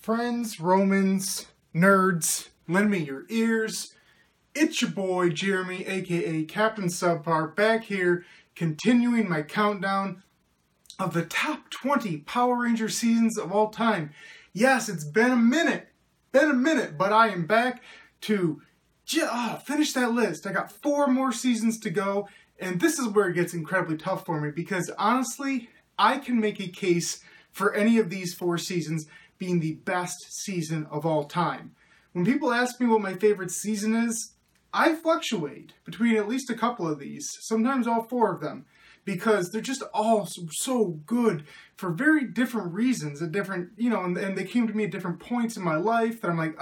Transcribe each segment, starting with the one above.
Friends, Romans, nerds, lend me your ears. It's your boy Jeremy, aka Captain Subpar, back here continuing my countdown of the top 20 Power Ranger seasons of all time. Yes, it's been a minute, but I am back to finish that list. I got 4 more seasons to go, and this is where it gets incredibly tough for me because honestly, I can make a case for any of these 4 seasons being the best season of all time. When people ask me what my favorite season is, I fluctuate between at least a couple of these, sometimes all 4 of them, because they're just all so good for very different reasons, and they came to me at different points in my life that I'm like,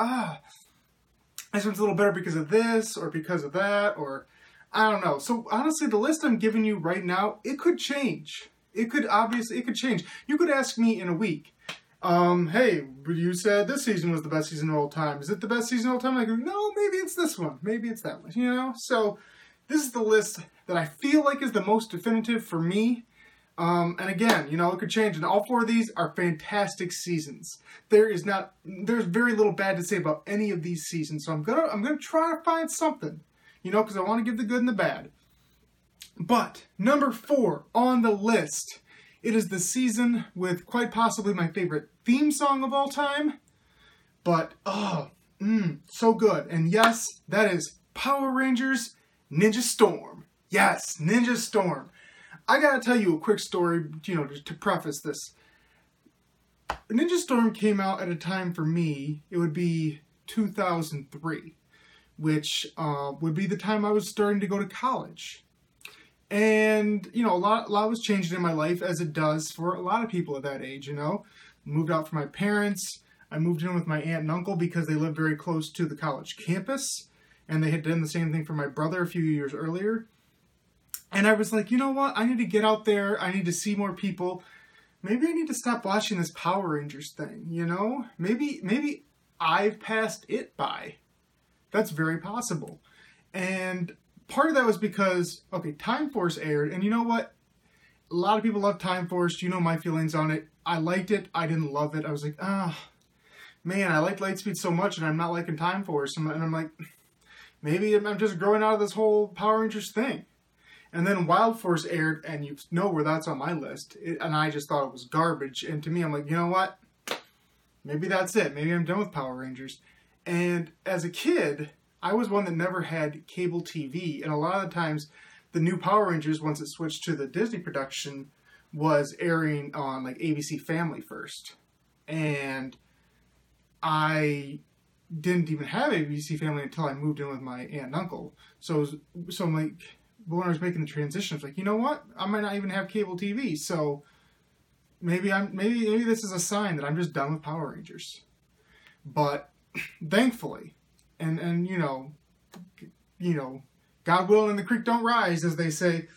this one's a little better because of this, or because of that, or I don't know. So honestly, the list I'm giving you right now, it could change. It could change. You could ask me in a week, hey, you said this season was the best season of all time. Is it the best season of all time? I go, no, maybe it's this one. Maybe it's that one, So this is the list that I feel like is the most definitive for me. And again, it could change. And all 4 of these are fantastic seasons. There's very little bad to say about any of these seasons. So I'm gonna try to find something, because I want to give the good and the bad. But number 4 on the list, it is the season with quite possibly my favorite theme song of all time. But, so good. And yes, that is Power Rangers Ninja Storm. Yes, Ninja Storm. I gotta tell you a quick story, just to preface this. Ninja Storm came out at a time for me, it would be 2003, which would be the time I was starting to go to college. And, a lot was changing in my life, as it does for a lot of people at that age, Moved out from my parents. I moved in with my aunt and uncle because they lived very close to the college campus. And they had done the same thing for my brother a few years earlier. And I was like, you know what? I need to get out there. I need to see more people. Maybe I need to stop watching this Power Rangers thing, Maybe I've passed it by. That's very possible. And part of that was because, Time Force aired, and you know what? A lot of people love Time Force. You know my feelings on it. I liked it. I didn't love it. I was like, man, I like Lightspeed so much, and I'm not liking Time Force. And I'm like, maybe I'm just growing out of this whole Power Rangers thing. And then Wild Force aired, and you know where that's on my list. And I just thought it was garbage. And to me, I'm like, you know what? Maybe that's it. Maybe I'm done with Power Rangers. And as a kid, I was one that never had cable TV, and a lot of the times, the new Power Rangers, once it switched to the Disney production, was airing on like ABC Family first. And I didn't even have ABC Family until I moved in with my aunt and uncle. So I'm like, but when I was making the transition, I was like, you know what? I might not even have cable TV, so maybe this is a sign that I'm just done with Power Rangers. But thankfully, and God willing, the creek don't rise, as they say.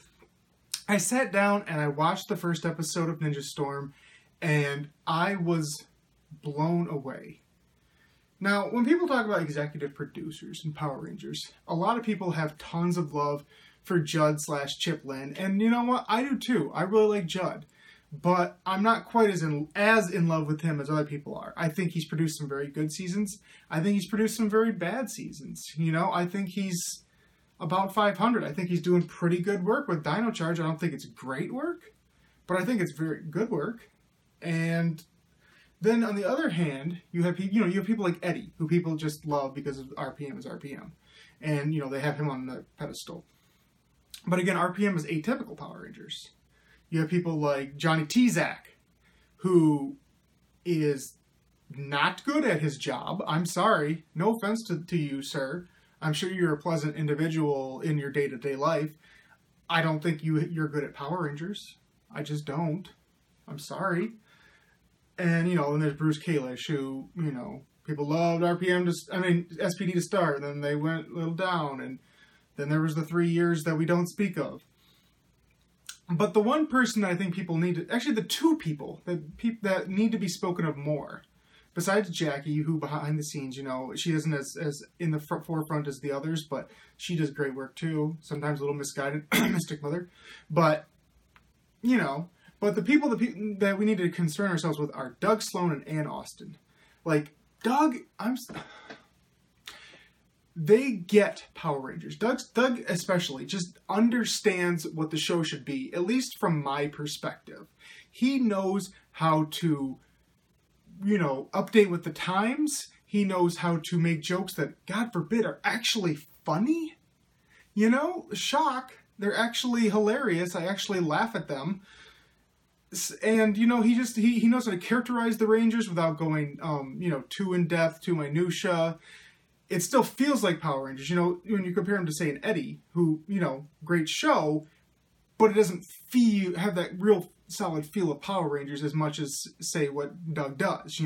I sat down and I watched the first episode of Ninja Storm, and I was blown away. Now, when people talk about executive producers in Power Rangers, a lot of people have tons of love for Judd/Chip Lynn, and you know what? I do too. I really like Judd, but I'm not quite as in love with him as other people are. I think he's produced some very good seasons. I think he's produced some very bad seasons. I think he's about 500. I think he's doing pretty good work with Dino Charge. I don't think it's great work, but I think it's very good work. And then on the other hand, you have people like Eddie, who people just love because of RPM is RPM. And, they have him on the pedestal. But again, RPM is atypical Power Rangers. You have people like Johnny Tezak, who is not good at his job. I'm sorry. No offense to you, sir. I'm sure you're a pleasant individual in your day-to-day life. I don't think you're good at Power Rangers. I just don't. I'm sorry. And, and there's Bruce Kalish, who, people loved SPD to start, and then they went a little down, and then there was the 3 years that we don't speak of. But the one person that I think people need to, actually the 2 people that need to be spoken of more, besides Jackie, who behind the scenes, she isn't as in the forefront as the others, but she does great work too. Sometimes a little misguided, Mystic Mother. But, But the people that we need to concern ourselves with are Doug Sloan and Ann Austin. Like, Doug, they get Power Rangers. Doug especially just understands what the show should be, at least from my perspective. He knows how to, update with the times. He knows how to make jokes that, God forbid, are actually funny. Shock. They're actually hilarious. I actually laugh at them. And, he knows how to characterize the Rangers without going, too in-depth, too minutia. It still feels like Power Rangers, when you compare him to, say, an Eddie, who, great show, but it doesn't have that real solid feel of Power Rangers as much as, say, what Doug does,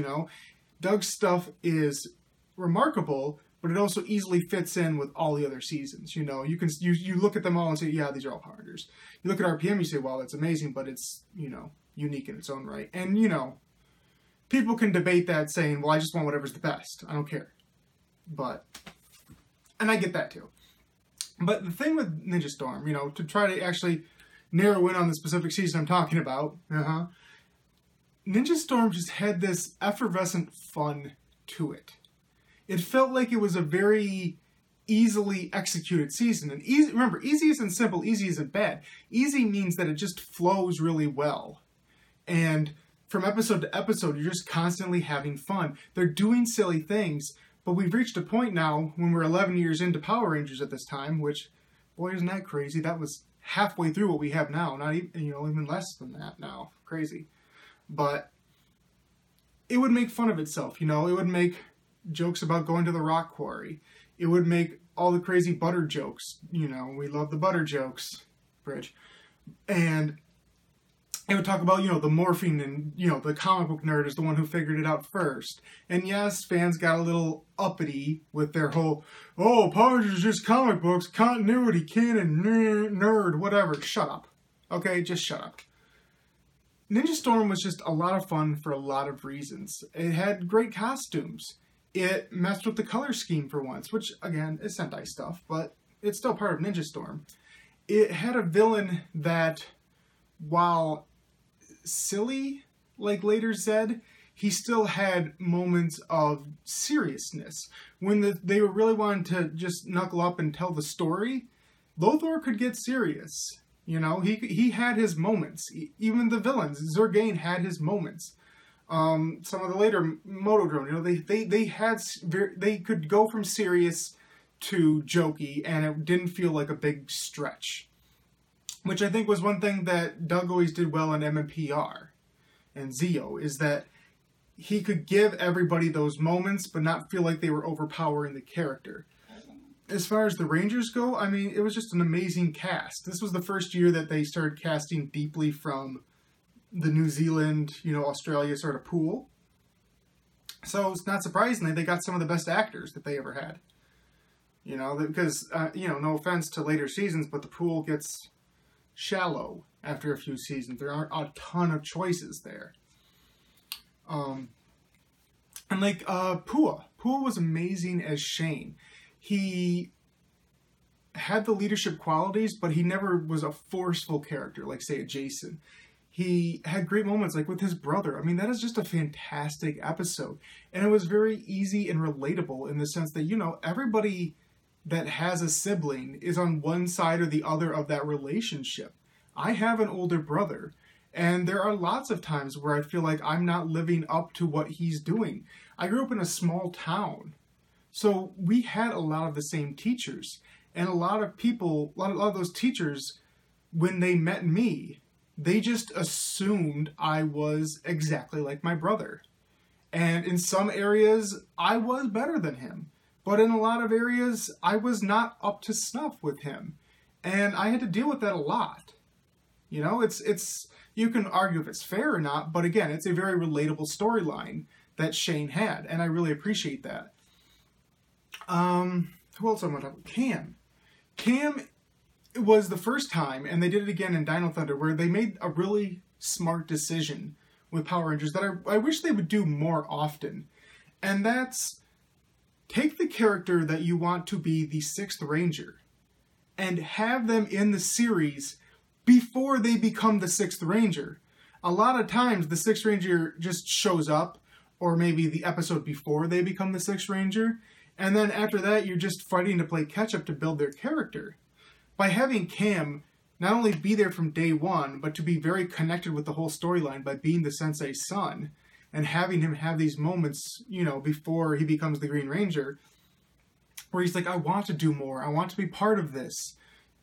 Doug's stuff is remarkable, but it also easily fits in with all the other seasons, you look at them all and say, yeah, these are all Power Rangers. You look at RPM, you say, well, that's amazing, but it's, unique in its own right. And, people can debate that saying, well, I just want whatever's the best. I don't care. And I get that too. But the thing with Ninja Storm, to try to actually narrow in on the specific season I'm talking about, Ninja Storm just had this effervescent fun to it. It felt like it was a very easily executed season. And remember, easy isn't simple, easy isn't bad. Easy means that it just flows really well. And from episode to episode, you're just constantly having fun. They're doing silly things, but we've reached a point now when we're 11 years into Power Rangers at this time, which, boy, isn't that crazy? That was halfway through what we have now. Not even, even less than that now. Crazy. But it would make fun of itself, It would make jokes about going to the rock quarry. It would make all the crazy butter jokes. We love the butter jokes, Bridge. And it would talk about, the morphing and, the comic book nerd is the one who figured it out first. And yes, fans got a little uppity with their whole, Power Rangers is just comic books, continuity, canon, nerd, whatever. Shut up. Okay, just shut up. Ninja Storm was just a lot of fun for a lot of reasons. It had great costumes. It messed with the color scheme for once, which, again, is Sentai stuff, but it's still part of Ninja Storm. It had a villain that, while silly, like later said, he still had moments of seriousness. When they were really wanting to just knuckle up and tell the story, Lothar could get serious. He had his moments. Even the villains, Zurgane had his moments. Some of the later Motodrome, they could go from serious to jokey, and it didn't feel like a big stretch. Which I think was one thing that Doug always did well in MMPR and Zeo, is that he could give everybody those moments, but not feel like they were overpowering the character. As far as the Rangers go, it was just an amazing cast. This was the first year that they started casting deeply from the New Zealand, Australia sort of pool. So it's not surprisingly, they got some of the best actors that they ever had. Because, no offense to later seasons, but the pool gets shallow after a few seasons. There aren't a ton of choices there. And Pua was amazing as Shane. He had the leadership qualities, but he never was a forceful character, like, say, a Jason. He had great moments, like with his brother. That is just a fantastic episode. And it was very easy and relatable in the sense that, everybody that has a sibling is on one side or the other of that relationship. I have an older brother, and there are lots of times where I feel like I'm not living up to what he's doing. I grew up in a small town, so we had a lot of the same teachers, and a lot of those teachers, when they met me, they just assumed I was exactly like my brother. And in some areas, I was better than him. But in a lot of areas, I was not up to snuff with him. And I had to deal with that a lot. It's you can argue if it's fair or not, but again, it's a very relatable storyline that Shane had, and I really appreciate that. Who else am I talking about? Cam. Cam was the first time, and they did it again in Dino Thunder, where they made a really smart decision with Power Rangers that I wish they would do more often. And that's, take the character that you want to be the 6th Ranger and have them in the series before they become the 6th Ranger. A lot of times the 6th Ranger just shows up, or maybe the episode before they become the Sixth Ranger. And then after that, you're just fighting to play catch-up to build their character. By having Cam not only be there from day one, but to be very connected with the whole storyline by being the Sensei's son, and having him have these moments, you know, before he becomes the Green Ranger, where he's like, I want to do more. I want to be part of this.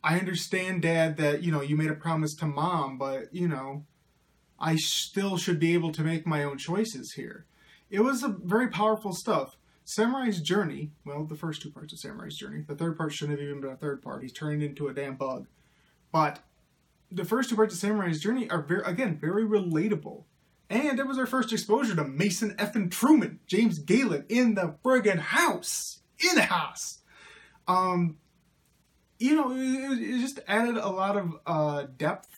I understand, Dad, that, you know, you made a promise to Mom, but, you know, I still should be able to make my own choices here. It was a very powerful stuff. Samurai's Journey, well, the first 2 parts of Samurai's Journey. The third part shouldn't have even been a third part. He's turned into a damn bug. But the first 2 parts of Samurai's Journey are, very relatable. And it was our first exposure to Mason effing Truman, James Galen, in the friggin' house. In the house. You know, it just added a lot of depth,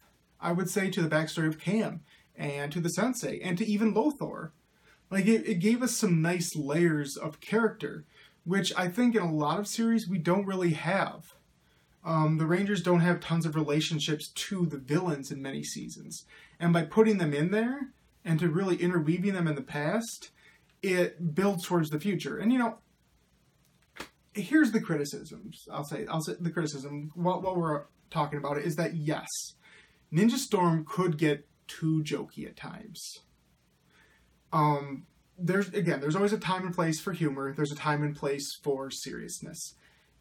I would say, to the backstory of Cam, and to the Sensei, and to even Lothar. Like, it gave us some nice layers of character, which I think in a lot of series we don't really have. The Rangers don't have tons of relationships to the villains in many seasons. And by putting them in there, and to really interweaving them in the past, it builds towards the future. And, you know, here's the criticisms. I'll say the criticism, while we're talking about it, is that, yes, Ninja Storm could get too jokey at times. There's always a time and place for humor. There's a time and place for seriousness.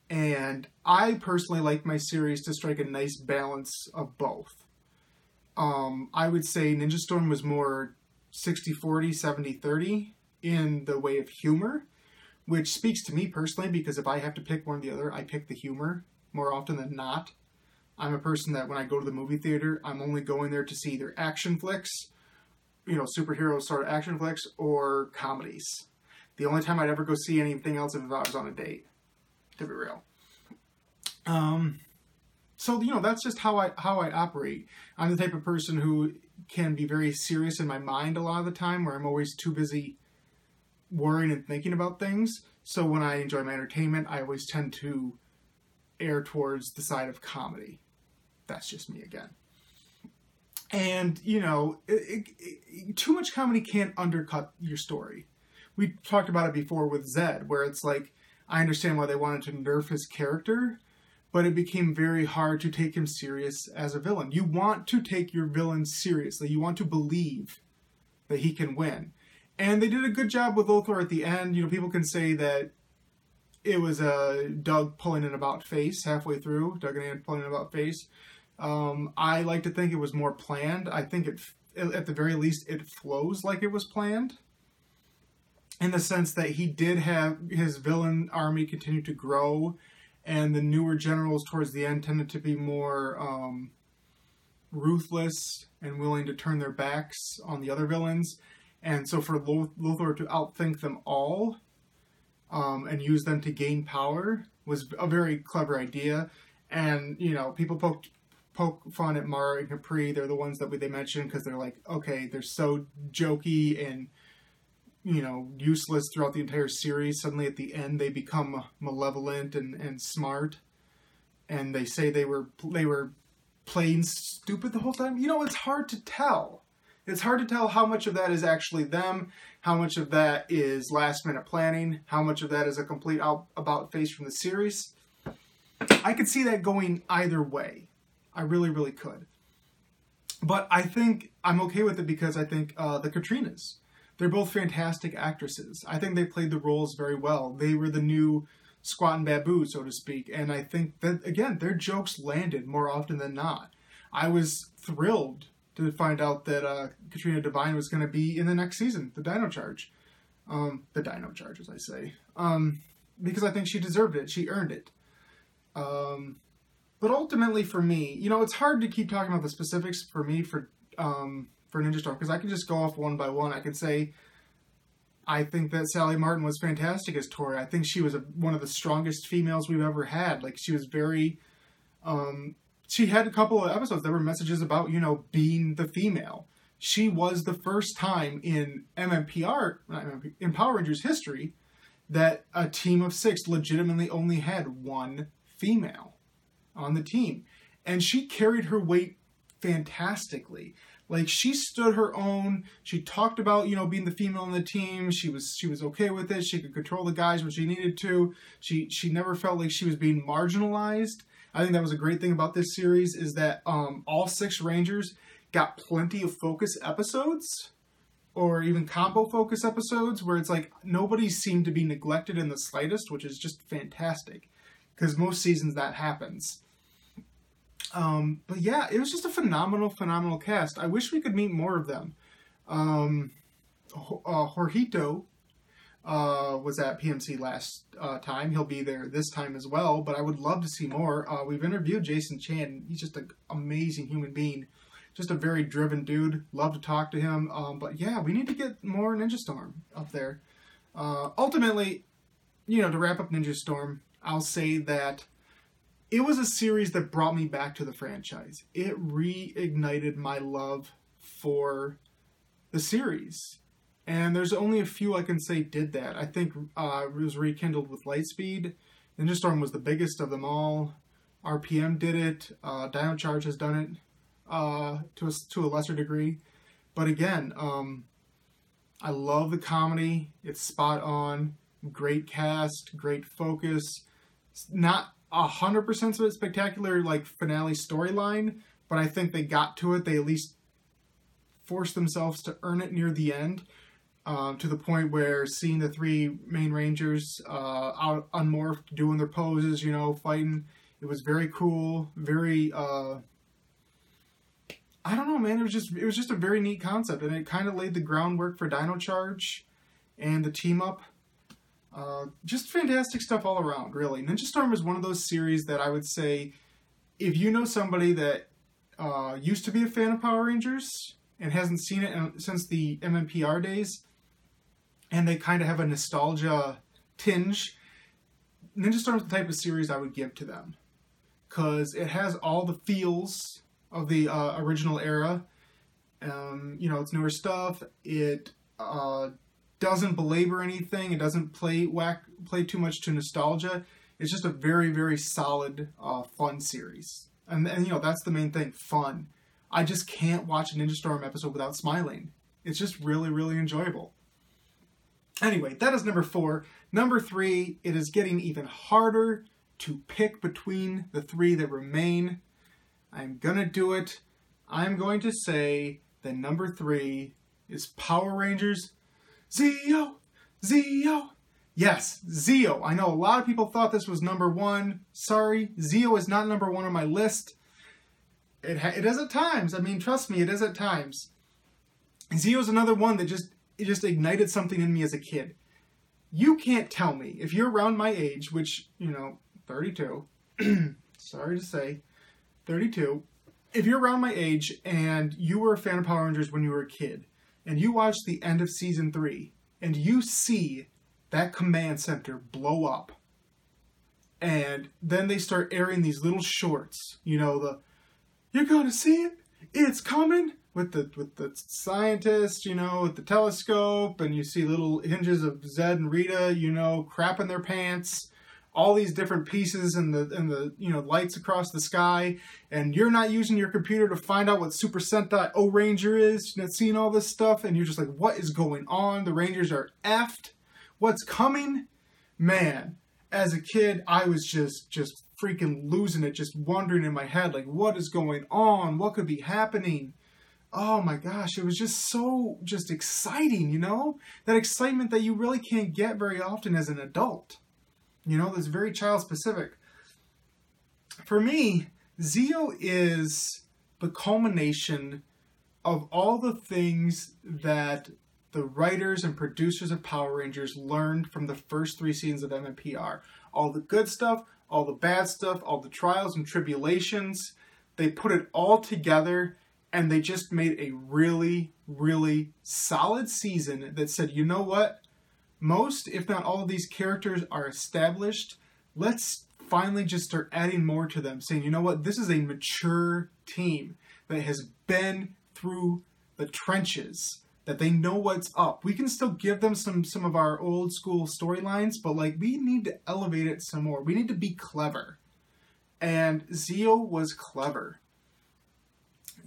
And I personally like my series to strike a nice balance of both. I would say Ninja Storm was more 60-40, 70-30 in the way of humor, which speaks to me personally, because if I have to pick one or the other, I pick the humor more often than not. I'm a person that when I go to the movie theater, I'm only going there to see either action flicks, you know, superhero sort of action flicks, or comedies. The only time I'd ever go see anything else is if I was on a date, to be real. So, you know, that's just how I operate. I'm the type of person who can be very serious in my mind a lot of the time, where I'm always too busy worrying and thinking about things. So when I enjoy my entertainment, I always tend to err towards the side of comedy. That's just me again. And, you know, too much comedy can't undercut your story. We talked about it before with Zed, where it's like, I understand why they wanted to nerf his character, but it became very hard to take him serious as a villain. You want to take your villain seriously. You want to believe that he can win. And they did a good job with Lothar at the end. You know, people can say that it was Doug pulling an about face halfway through. Doug and Ann pulling an about face. I like to think it was more planned. I think at the very least, it flows like it was planned. In the sense that he did have his villain army continue to grow, and the newer generals towards the end tended to be more ruthless and willing to turn their backs on the other villains. And so for Lothar to outthink them all and use them to gain power was a very clever idea. And, you know, people poke fun at Mara and Capri. They're the ones that they mention because they're like, okay, they're so jokey and, you know, useless throughout the entire series. Suddenly at the end they become malevolent and smart. And they say they were plain stupid the whole time. You know, it's hard to tell. It's hard to tell how much of that is actually them, how much of that is last-minute planning, how much of that is a complete about-face from the series. I could see that going either way. I really, really could. But I think I'm okay with it because I think the Katrinas, they're both fantastic actresses. I think they played the roles very well. They were the new Squat and Babu, so to speak. And I think that, again, their jokes landed more often than not. I was thrilled to find out that Katrina Devine was going to be in the next season, the Dino Charge. The Dino Charge, as I say. Because I think she deserved it. She earned it. But ultimately for me, you know, it's hard to keep talking about the specifics for me for Ninja Storm, because I can just go off one by one. I could say, I think that Sally Martin was fantastic as Tori. I think she was one of the strongest females we've ever had. Like, she was very... she had a couple of episodes that were messages about, you know, being the female. She was the first time in in Power Rangers history that a team of 6 legitimately only had one female on the team. And she carried her weight fantastically. Like, she stood her own. She talked about, you know, being the female on the team. She was okay with it. She could control the guys when she needed to. She never felt like she was being marginalized. I think that was a great thing about this series, is that all 6 Rangers got plenty of focus episodes, or even combo focus episodes, where it's like nobody seemed to be neglected in the slightest, which is just fantastic, because most seasons that happens. But yeah, it was just a phenomenal cast. I wish we could meet more of them. Jorgito was at PMC last time. He'll be there this time as well, but I would love to see more. We've interviewed Jason Chan. He's just an amazing human being. Just a very driven dude. Love to talk to him. But yeah, we need to get more Ninja Storm up there. Ultimately, you know, to wrap up Ninja Storm, I'll say that it was a series that brought me back to the franchise. It reignited my love for the series. And there's only a few I can say did that. I think it was rekindled with Lightspeed. Ninja Storm was the biggest of them all. RPM did it. Dino Charge has done it to a lesser degree. But again, I love the comedy. It's spot on. Great cast. Great focus. Not 100% of it spectacular, like, finale storyline, but I think they got to it. They at least forced themselves to earn it near the end, to the point where seeing the 3 main Rangers out unmorphed, doing their poses, you know, fighting, it was very cool, very, I don't know, man, it was just a very neat concept, and it kind of laid the groundwork for Dino Charge and the team up. Just fantastic stuff all around, really. Ninja Storm is one of those series that I would say, if you know somebody that used to be a fan of Power Rangers and hasn't seen it since the MMPR days, and they kind of have a nostalgia tinge, Ninja Storm is the type of series I would give to them. Because it has all the feels of the original era. You know, it's newer stuff. It doesn't belabor anything. It doesn't play too much to nostalgia. It's just a very solid, fun series. And you know, that's the main thing, fun. I just can't watch a Ninja Storm episode without smiling. It's just really enjoyable. Anyway, that is number 4. Number 3, it is getting even harder to pick between the 3 that remain. I'm gonna do it. I'm going to say that number 3 is Power Rangers Zeo! Yes, Zeo. I know a lot of people thought this was number 1. Sorry, Zeo is not number 1 on my list. It is at times. I mean, trust me, it is at times. Zeo is another one that just ignited something in me as a kid. You can't tell me, if you're around my age, which, you know, 32, sorry to say, 32, if you're around my age and you were a fan of Power Rangers when you were a kid, and you watch the end of season 3, and you see that command center blow up, and then they start airing these little shorts, you know, you're gonna see it, it's coming, with the scientists, you know, with the telescope, and you see little hinges of Zed and Rita, you know, crapping their pants, all these different pieces and the you know, lights across the sky, and you're not using your computer to find out what Super Sentai O-Ranger is, and seeing all this stuff, and you're just like, what is going on? The Rangers are effed. What's coming? Man, as a kid, I was just freaking losing it, just wondering in my head, like, what is going on? What could be happening? Oh my gosh, it was just exciting, you know? That excitement that you really can't get very often as an adult. You know, that's very child specific. For me, Zeo is the culmination of all the things that the writers and producers of Power Rangers learned from the first 3 seasons of MMPR. All the good stuff, all the bad stuff, all the trials and tribulations. They put it all together, and they just made a really solid season that said, you know what? Most, if not all of these characters are established. Let's finally just start adding more to them, saying, you know what, this is a mature team that has been through the trenches, that they know what's up. We can still give them some of our old school storylines, but like, we need to elevate it some more. We need to be clever. And Zeo was clever.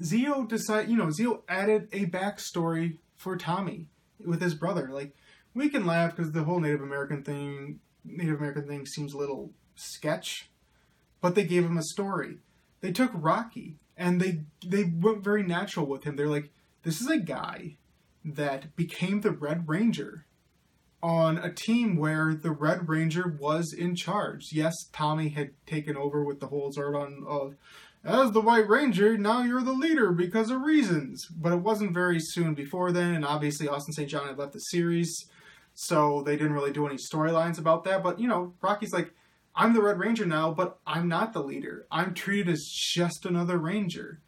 Zeo added a backstory for Tommy with his brother. Like, we can laugh because the whole Native American thing seems a little sketch, but they gave him a story. They took Rocky and they went very natural with him. They're like, this is a guy that became the Red Ranger on a team where the Red Ranger was in charge. Yes, Tommy had taken over with the whole Zordon of, as the White Ranger, now you're the leader because of reasons. But it wasn't very soon before then, and obviously Austin St. John had left the series, so they didn't really do any storylines about that. But, Rocky's like, I'm the Red Ranger now, but I'm not the leader. I'm treated as just another Ranger.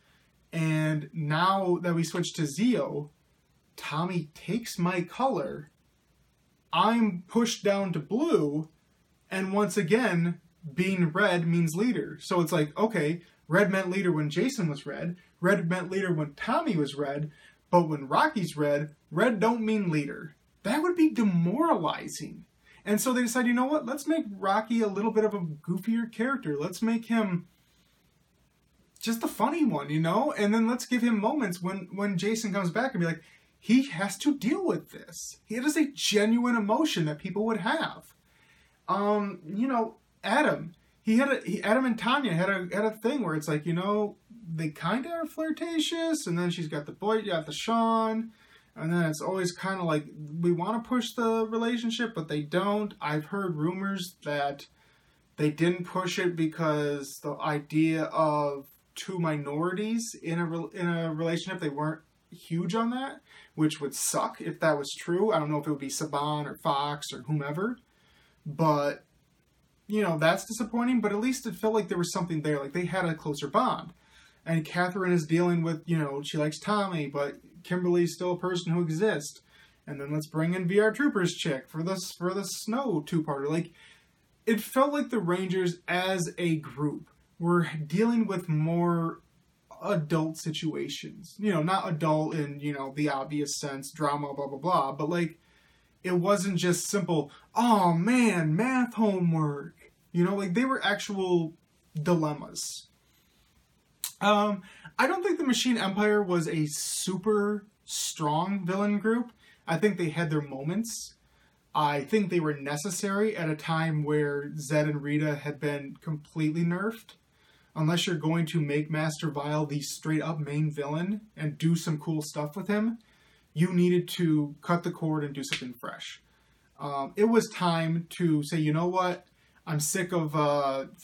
And now that we switch to Zeo, Tommy takes my color, I'm pushed down to blue, and once again, being red means leader. So it's like, okay, red meant leader when Jason was red meant leader when Tommy was red, but when Rocky's red don't mean leader. That would be demoralizing. And so they decided, you know what, let's make Rocky a little bit of a goofier character. Let's make him just the funny one, And then let's give him moments when Jason comes back and be like, he has to deal with this. It is a genuine emotion that people would have. Adam and Tanya had a thing where it's like, they kind of are flirtatious, and then she's got the Sean, and then it's always kind of like, we want to push the relationship, but they don't. I've heard rumors that they didn't push it because the idea of two minorities in a relationship, they weren't huge on that, which would suck if that was true. I don't know if it would be Saban or Fox or whomever, but that's disappointing. But at least it felt like there was something there, like they had a closer bond. And Catherine is dealing with, she likes Tommy, but Kimberly's still a person who exists. And then let's bring in VR Troopers chick for the Snow two-parter. Like, it felt like the Rangers as a group were dealing with more adult situations. Not adult in, the obvious sense, drama, blah, blah, blah, but like, it wasn't just simple, oh man, math homework. Like, they were actual dilemmas. I don't think the Machine Empire was a super strong villain group. I think they had their moments. I think they were necessary at a time where Zed and Rita had been completely nerfed. Unless you're going to make Master Vile the straight-up main villain and do some cool stuff with him, you needed to cut the cord and do something fresh. It was time to say, you know what? I'm sick of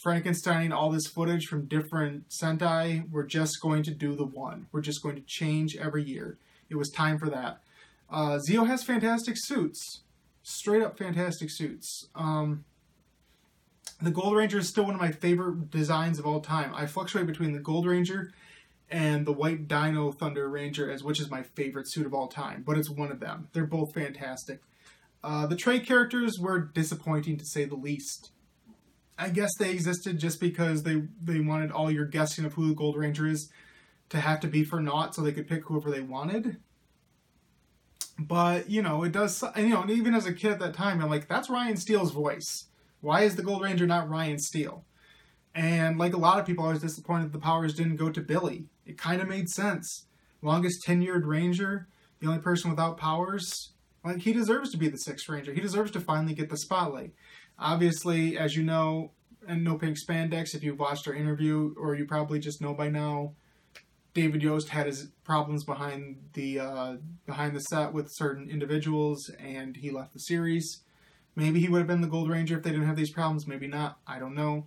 Frankensteining all this footage from different Sentai. We're just going to do the one. We're just going to change every year. It was time for that. Zeo has fantastic suits. Straight-up fantastic suits. The Gold Ranger is still one of my favorite designs of all time. I fluctuate between the Gold Ranger and the White Dino Thunder Ranger, which is my favorite suit of all time, but it's one of them. They're both fantastic. The trade characters were disappointing, to say the least. I guess they existed just because they wanted all your guessing of who the Gold Ranger is to have to be for naught, so they could pick whoever they wanted. But, it does, and even as a kid at that time, I'm like, that's Ryan Steele's voice. Why is the Gold Ranger not Ryan Steele? And like a lot of people, I was disappointed the powers didn't go to Billy. It kind of made sense. Longest tenured Ranger, the only person without powers. Like, he deserves to be the 6th Ranger. He deserves to finally get the spotlight. Obviously, as you know, and No Pink Spandex, if you've watched our interview, or you probably just know by now, David Yost had his problems behind the set with certain individuals, and he left the series. Maybe he would have been the Gold Ranger if they didn't have these problems. Maybe not. I don't know.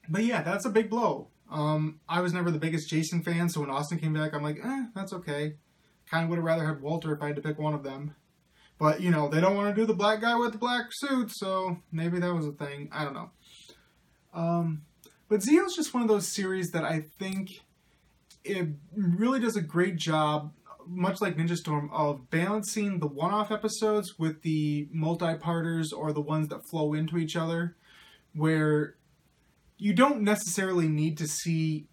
But yeah, that's a big blow. I was never the biggest Jason fan, so when Austin came back, I'm like, that's okay. Kind of would have rather had Walter if I had to pick one of them. But, they don't want to do the black guy with the black suit, so maybe that was a thing. I don't know. But Zeo's just one of those series that I think it really does a great job, much like Ninja Storm, of balancing the one-off episodes with the multi-parters or the ones that flow into each other, where you don't necessarily need to see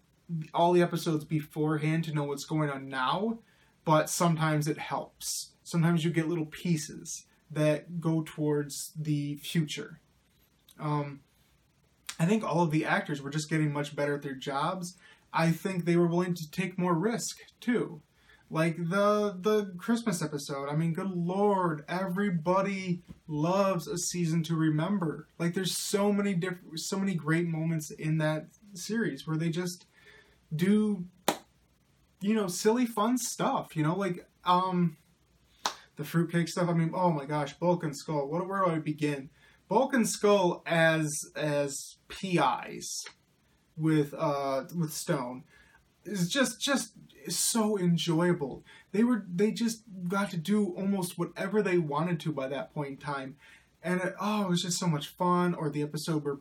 all the episodes beforehand to know what's going on now, but sometimes it helps. Sometimes you get little pieces that go towards the future. I think all of the actors were just getting much better at their jobs. I think they were willing to take more risk too. Like the Christmas episode. I mean, good Lord, everybody loves A Season to Remember. Like, there's so many great moments in that series where they just do, you know, silly fun stuff. You know, like the fruitcake stuff. I mean, oh my gosh, Bulk and Skull. Where do I begin? Bulk and Skull as PIs with Stone is just so enjoyable. They just got to do almost whatever they wanted to by that point in time, and it was just so much fun. Or the episode where,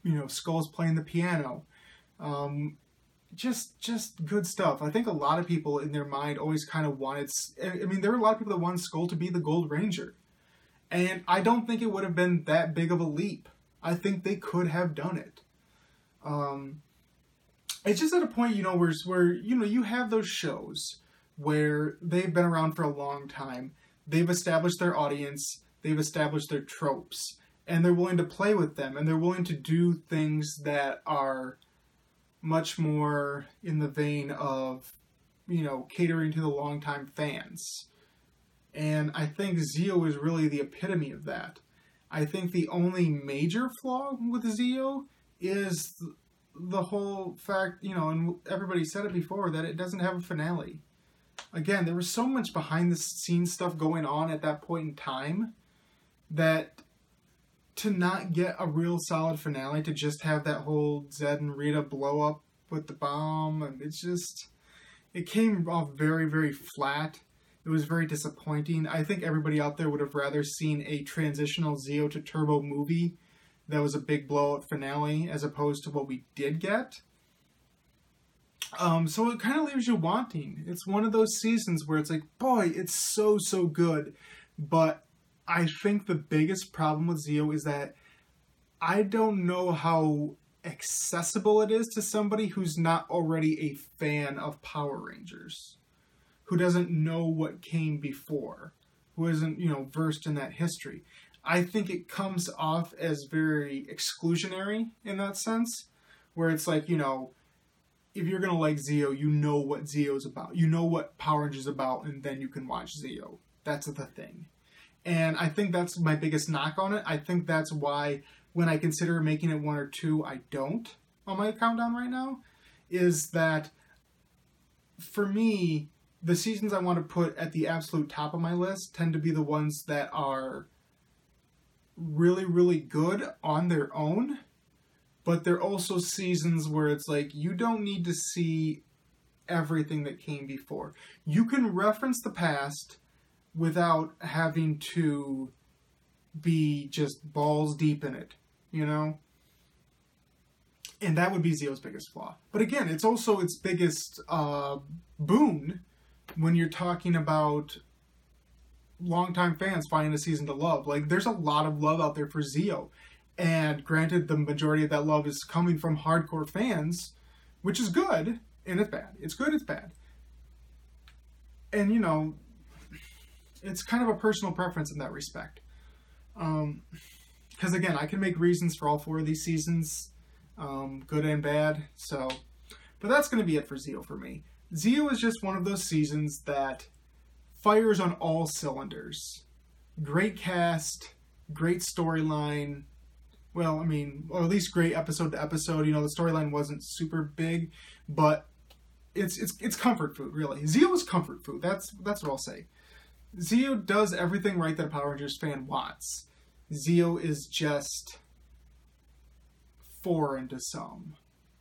you know, Skull's playing the piano, just good stuff. I think a lot of people in their mind always kind of wanted. I mean, there were a lot of people that wanted Skull to be the Gold Ranger, and I don't think it would have been that big of a leap. I think they could have done it. It's just at a point, you know, where you know, you have those shows where they've been around for a long time, they've established their audience, they've established their tropes, and they're willing to play with them, and they're willing to do things that are much more in the vein of, you know, catering to the longtime fans. And I think Zeo is really the epitome of that. I think the only major flaw with Zeo is the whole fact, you know, and everybody said it before, that it doesn't have a finale. Again, there was so much behind the scenes stuff going on at that point in time that to not get a real solid finale, to just have that whole Zed and Rita blow up with the bomb, and it came off very, very flat. It was very disappointing. I think everybody out there would have rather seen a transitional Zeo to Turbo movie that was a big blowout finale, as opposed to what we did get. So it kind of leaves you wanting. It's one of those seasons where it's like, boy, it's so good. But I think the biggest problem with Zeo is that I don't know how accessible it is to somebody who's not already a fan of Power Rangers, who doesn't know what came before, who isn't, you know, versed in that history. I think it comes off as very exclusionary in that sense, where it's like, you know, if you're going to like Zeo, you know what Zeo's about. You know what Power Rangers is about, and then you can watch Zeo. That's the thing. And I think that's my biggest knock on it. I think that's why when I consider making it 1 or 2, I don't on my countdown right now, is that for me, the seasons I want to put at the absolute top of my list tend to be the ones that are really, really good on their own, but they're also seasons where it's like, you don't need to see everything that came before. You can reference the past without having to be just balls deep in it, you know? And that would be Zeo's biggest flaw. But again, it's also its biggest boon when you're talking about longtime fans finding a season to love. Like, there's a lot of love out there for Zeo. And granted, the majority of that love is coming from hardcore fans, which is good, and it's bad. It's good, it's bad. And, you know, it's kind of a personal preference in that respect. Because, again, I can make reasons for all 4 of these seasons, good and bad. So, but that's going to be it for Zeo for me. Zeo is just one of those seasons that fires on all cylinders. Great cast, great storyline. Well, I mean, or at least great episode to episode. You know, the storyline wasn't super big, but it's comfort food, really. Zeo is comfort food. That's what I'll say. Zeo does everything right that a Power Rangers fan wants. Zeo is just foreign to some,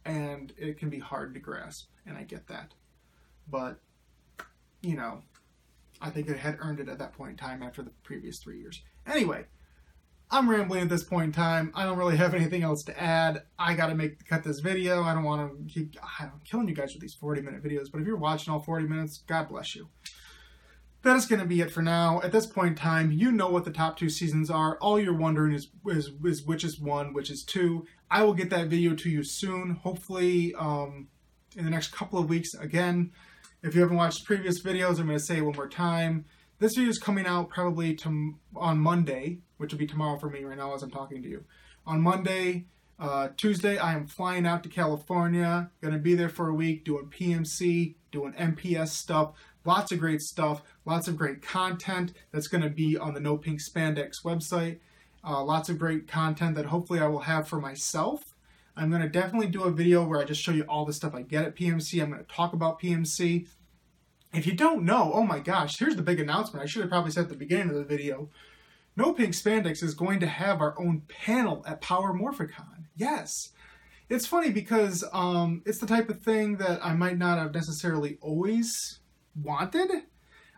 and it can be hard to grasp, and I get that. But, you know, I think it had earned it at that point in time after the previous 3 years. Anyway, I'm rambling at this point in time. I don't really have anything else to add. I gotta cut this video. I don't want to keep killing you guys with these 40-minute videos, but if you're watching all 40 minutes, God bless you. That is going to be it for now. At this point in time, you know what the top 2 seasons are. All you're wondering is which is 1, which is 2. I will get that video to you soon, hopefully in the next couple of weeks. Again, if you haven't watched previous videos, I'm going to say it one more time. This video is coming out probably on Monday, which will be tomorrow for me right now as I'm talking to you. On Monday, Tuesday, I am flying out to California. Going to be there for a week doing PMC, doing MPS stuff. Lots of great stuff. Lots of great content that's going to be on the No Pink Spandex website. Lots of great content that hopefully I will have for myself. I'm going to definitely do a video where I just show you all the stuff I get at PMC. I'm going to talk about PMC. If you don't know, oh my gosh, here's the big announcement. I should have probably said at the beginning of the video. No Pink Spandex is going to have our own panel at Power Morphicon. Yes. It's funny because it's the type of thing that I might not have necessarily always wanted.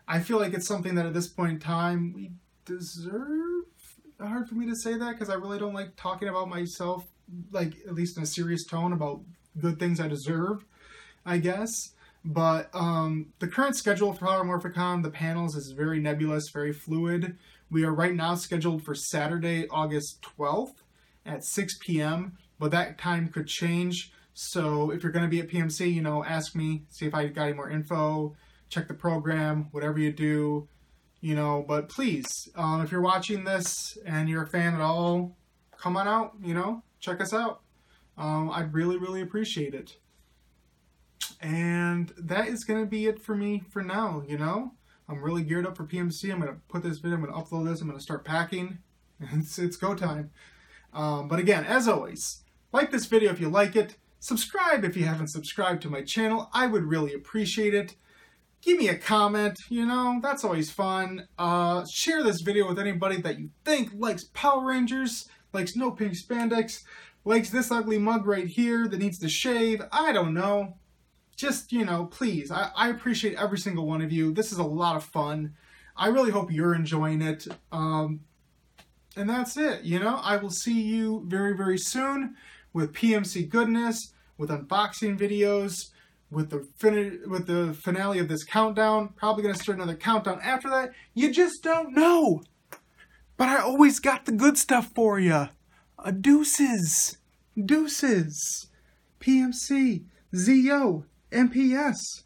I feel like it's something that at this point in time we deserve. Hard for me to say that because I really don't like talking about myself, like at least in a serious tone, about good things I deserve, I guess. But the current schedule for Power Morphicon, the panels, is very nebulous, very fluid. We are right now scheduled for Saturday, August 12th at 6 p.m., but that time could change. So if you're going to be at PMC, you know, ask me, see if I got any more info, check the program, whatever you do, you know. But please, if you're watching this and you're a fan at all, come on out, you know, check us out. I'd really, really appreciate it. And that is going to be it for me for now, you know. I'm really geared up for PMC. I'm going to put this video, I'm going to upload this, I'm going to start packing. It's go time. But again, as always, like this video if you like it. Subscribe if you haven't subscribed to my channel. I would really appreciate it. Give me a comment, you know, that's always fun. Share this video with anybody that you think likes Power Rangers, likes No Pink Spandex, likes this ugly mug right here that needs to shave. I don't know. Just, you know, please, I appreciate every single one of you. This is a lot of fun. I really hope you're enjoying it. And that's it, you know. I will see you very, very soon with PMC goodness, with unboxing videos, with the finale of this countdown. Probably going to start another countdown after that. You just don't know. But I always got the good stuff for you. Deuces. Deuces. PMC. ZO. MPS.